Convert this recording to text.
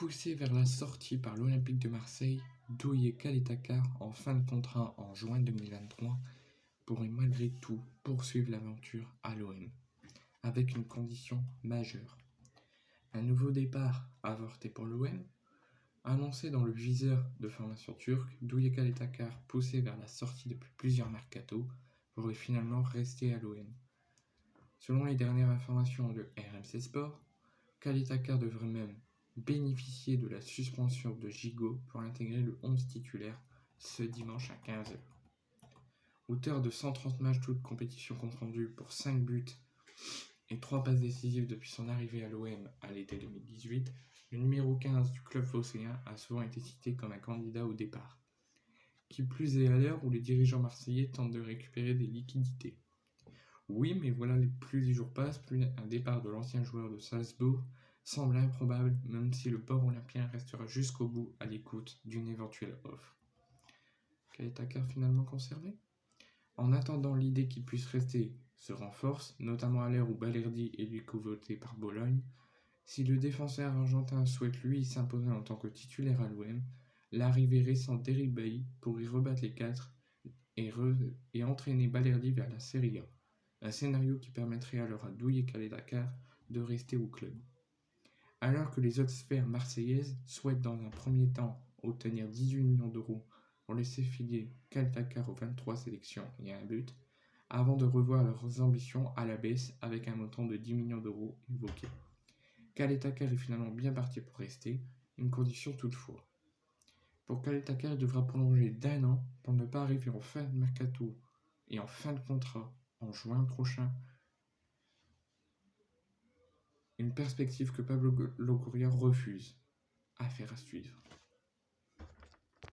Poussé vers la sortie par l'Olympique de Marseille, Douye Caleta-Car, en fin de contrat en juin 2023, pourrait malgré tout poursuivre l'aventure à l'OM, avec une condition majeure. Un nouveau départ avorté pour l'OM. Annoncé dans le viseur de formation turque, Douye Caleta-Car, poussé vers la sortie depuis plusieurs mercatos, pourrait finalement rester à l'OM. Selon les dernières informations de RMC Sport, Caleta-Car devrait même bénéficier de la suspension de Gigot pour intégrer le 11 titulaire ce dimanche à 15h. Auteur de 130 matchs toutes compétitions confondues pour 5 buts et 3 passes décisives depuis son arrivée à l'OM à l'été 2018, le numéro 15 du club phocéen a souvent été cité comme un candidat au départ. Qui plus est à l'heure où les dirigeants marseillais tentent de récupérer des liquidités. Oui, mais voilà, plus les jours passent, plus un départ de l'ancien joueur de Salzbourg semble improbable, même si le port olympien restera jusqu'au bout à l'écoute d'une éventuelle offre. Caleta-Car finalement conservé ? En attendant, l'idée qu'il puisse rester se renforce, notamment à l'ère où Balerdi est lui convoité par Bologne. Si le défenseur argentin souhaite lui s'imposer en tant que titulaire à l'OM, l'arrivée récente d'Eric Bailly pourrait rebattre les 4 et entraîner Balerdi vers la Serie A. Un scénario qui permettrait alors à Douye Caleta-Car de rester au club. Alors que les autres sphères marseillaises souhaitent dans un premier temps obtenir 18 millions d'euros pour laisser filer Caleta-Car aux 23 sélections et à un but, avant de revoir leurs ambitions à la baisse avec un montant de 10 millions d'euros évoqué. Caleta-Car est finalement bien parti pour rester, une condition toutefois. Pour Caleta-Car, il devra prolonger d'1 an pour ne pas arriver en fin de mercato et en fin de contrat en juin prochain. Une perspective que Pablo Longoria refuse. Affaire à suivre.